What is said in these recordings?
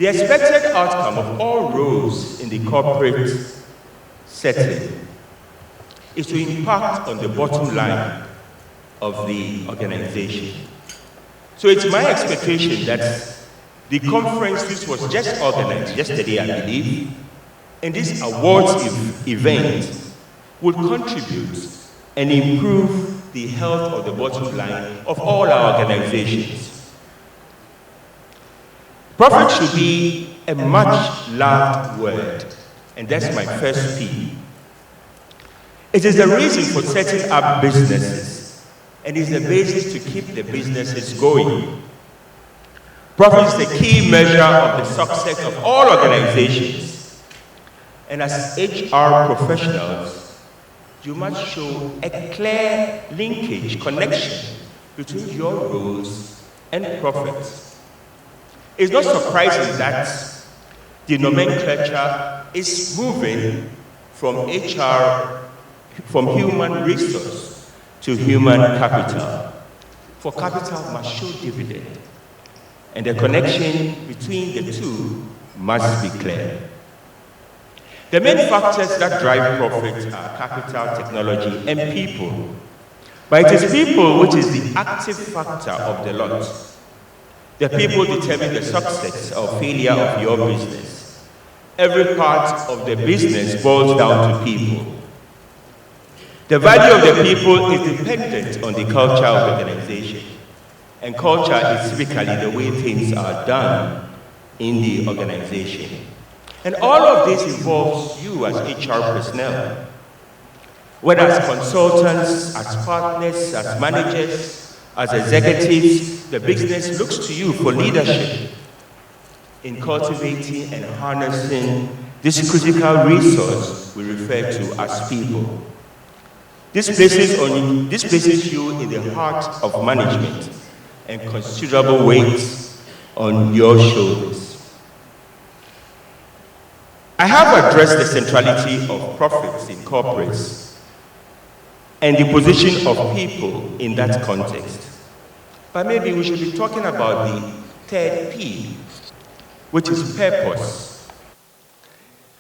The expected outcome of all roles in the corporate setting is to impact on the bottom line of the organization. So it's my expectation that the conference, this was just organized yesterday, I believe, and this awards event would contribute and improve the health of the bottom line of all our organizations. Profit should be a much loved word, and that's my first P. It is the reason for setting up businesses, and is the basis to keep the businesses going. Profit is the key measure of the success of all organizations. And as HR professionals, you must show a clear linkage, connection between your roles and profit. It's not surprising that the nomenclature is moving from HR, from human resource to human capital. For capital must show dividend, and the connection between the two must be clear. The main factors that drive profit are capital, technology, and people. But it is people which is the active factor of the lot. The people determine the success or failure of your business. Every part of the business boils down to people. The value of the people is dependent on the culture of the organization. And culture is typically the way things are done in the organization. And all of this involves you as HR personnel. Whether as consultants, as partners, as managers, as executives, the business looks to you for leadership in cultivating and harnessing this critical resource we refer to as people. This places you in the heart of management and considerable weight on your shoulders. I have addressed the centrality of profits in corporates and the position of people in that context. But maybe we should be talking about the third P, which is purpose.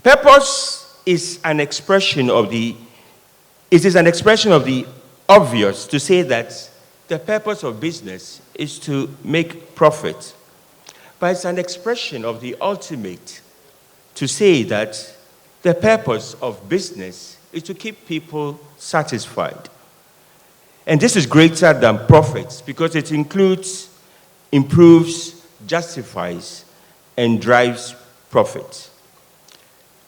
Purpose is an expression of the obvious to say that the purpose of business is to make profit. But it's an expression of the ultimate to say that the purpose of business is to keep people satisfied. And this is greater than profits because it includes, improves, justifies, and drives profit.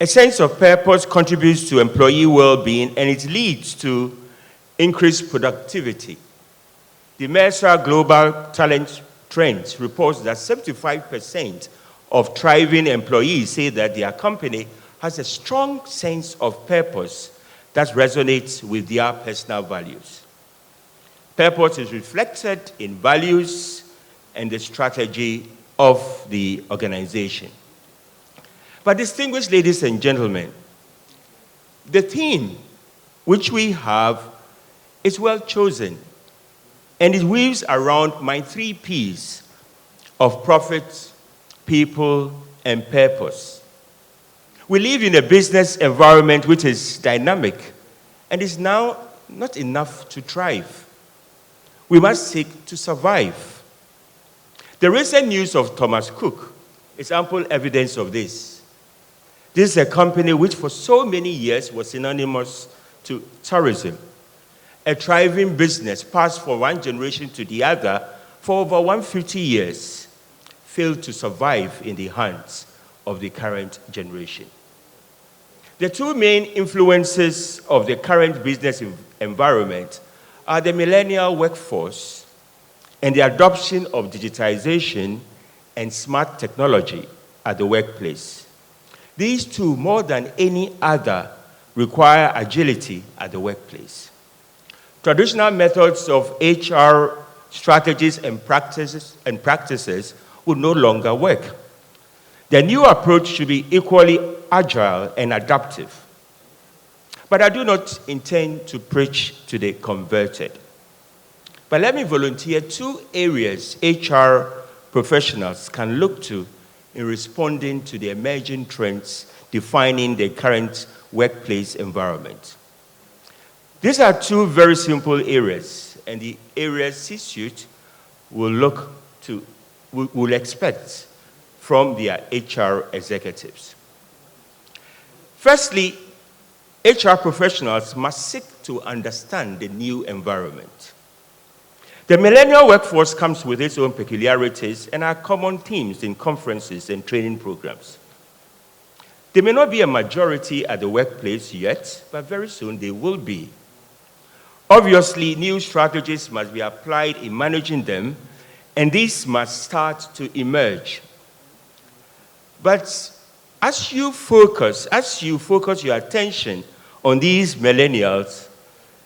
A sense of purpose contributes to employee well-being, and it leads to increased productivity. The Mercer Global Talent Trends reports that 75% of thriving employees say that their company has a strong sense of purpose that resonates with their personal values. Purpose is reflected in values and the strategy of the organization. But distinguished ladies and gentlemen, the theme which we have is well chosen, and it weaves around my 3 Ps of profit, people, and purpose. We live in a business environment which is dynamic and is now not enough to thrive. We must seek to survive. The recent news of Thomas Cook is ample evidence of this. This is a company which for so many years was synonymous to tourism. A thriving business passed from one generation to the other for over 150 years, failed to survive in the hands of the current generation. The 2 main influences of the current business environment are the millennial workforce and the adoption of digitization and smart technology at the workplace. These 2, more than any other, require agility at the workplace. Traditional methods of HR strategies and practices would no longer work. The new approach should be equally agile and adaptive. But I do not intend to preach to the converted. But let me volunteer 2 areas HR professionals can look to in responding to the emerging trends defining the current workplace environment. These are two very simple areas, and the areas C-suite will expect from their HR executives. Firstly, HR professionals must seek to understand the new environment. The millennial workforce comes with its own peculiarities and are common themes in conferences and training programs. They may not be a majority at the workplace yet, but very soon they will be. Obviously, new strategies must be applied in managing them, and these must start to emerge. But as you focus your attention on these millennials,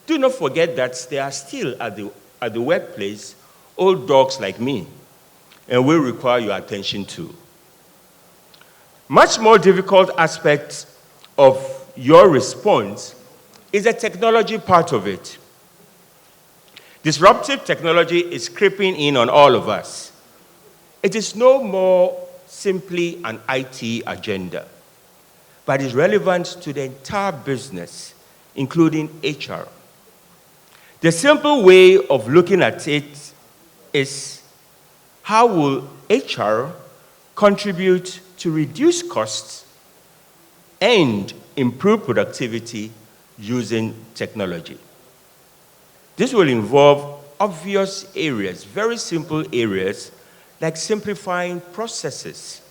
do not forget that they are still at the workplace old dogs like me, and will require your attention too. Much more difficult aspect of your response is the technology part of it. Disruptive technology is creeping in on all of us. It is no more simply an IT agenda, but is relevant to the entire business, including HR. The simple way of looking at it is, how will HR contribute to reduce costs and improve productivity using technology? This will involve obvious areas, very simple areas, like simplifying processes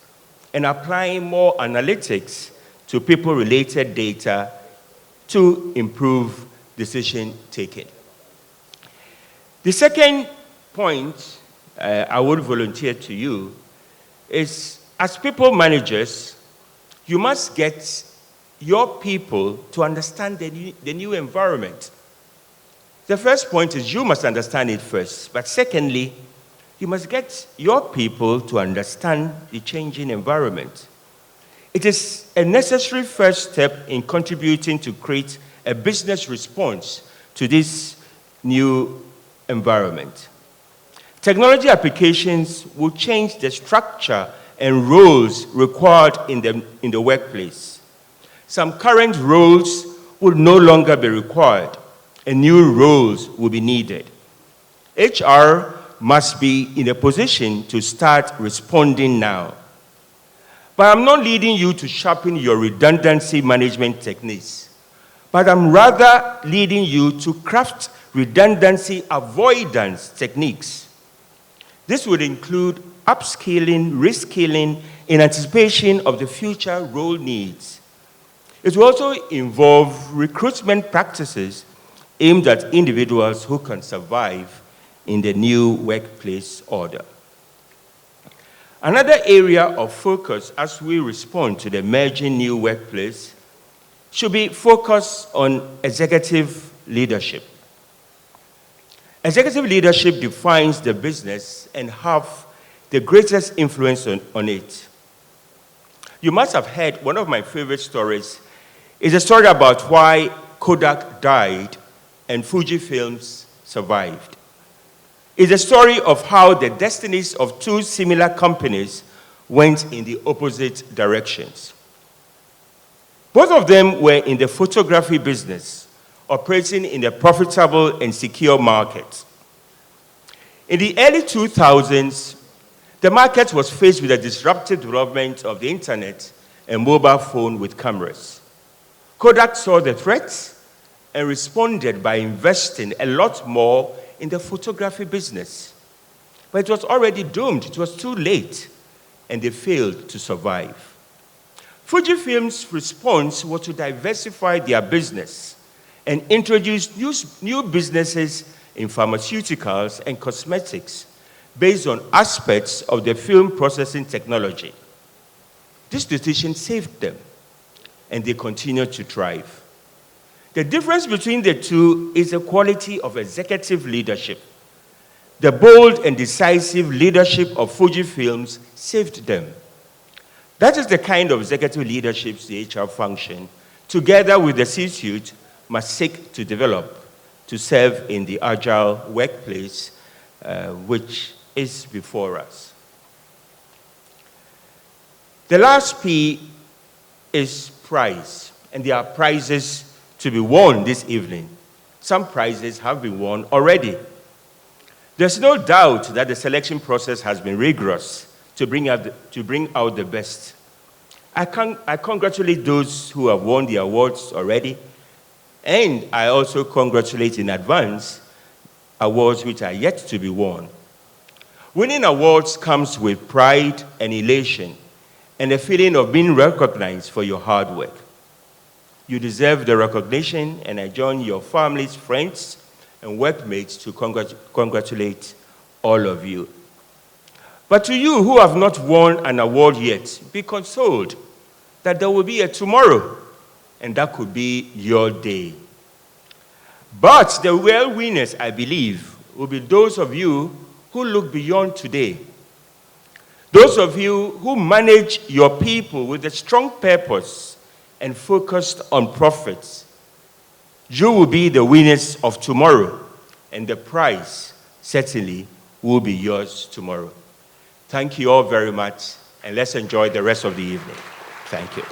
and applying more analytics to people-related data to improve decision-taking. The second point I would volunteer to you is, as people managers, you must get your people to understand the new environment. The first point is you must understand it first, but secondly, you must get your people to understand the changing environment. It is a necessary first step in contributing to create a business response to this new environment. Technology applications will change the structure and roles required in the workplace. Some current roles will no longer be required, and new roles will be needed. HR must be in a position to start responding now. But I'm not leading you to sharpen your redundancy management techniques, but I'm rather leading you to craft redundancy avoidance techniques. This would include upskilling, reskilling in anticipation of the future role needs. It will also involve recruitment practices aimed at individuals who can survive in the new workplace order. Another area of focus as we respond to the emerging new workplace should be focused on executive leadership. Executive leadership defines the business and have the greatest influence on it. You must have heard one of my favorite stories is a story about why Kodak died and Fujifilms survived. It's a story of how the destinies of two similar companies went in the opposite directions. Both of them were in the photography business, operating in a profitable and secure market. In the early 2000s, the market was faced with the disruptive development of the internet and mobile phone with cameras. Kodak saw the threats and responded by investing a lot more in the photography business. But it was already doomed. It was too late, and they failed to survive. Fujifilm's response was to diversify their business and introduce new businesses in pharmaceuticals and cosmetics based on aspects of the film processing technology. This decision saved them, and they continued to thrive. The difference between the two is the quality of executive leadership. The bold and decisive leadership of Fujifilms saved them. That is the kind of executive leadership the HR function, together with the C-suite, must seek to develop to serve in the agile workplace which is before us. The last P is prize, and there are prizes to be won this evening. Some prizes have been won already. There's no doubt that the selection process has been rigorous to bring out the best. I congratulate those who have won the awards already, and I also congratulate in advance awards which are yet to be won. Winning awards comes with pride and elation and a feeling of being recognized for your hard work. You deserve the recognition, and I join your families, friends, and workmates to congratulate all of you. But to you who have not won an award yet, be consoled that there will be a tomorrow, and that could be your day. But the real winners, I believe, will be those of you who look beyond today. Those of you who manage your people with a strong purpose and focused on profits. You will be the winners of tomorrow, and the prize certainly will be yours tomorrow. Thank you all very much, and let's enjoy the rest of the evening. Thank you.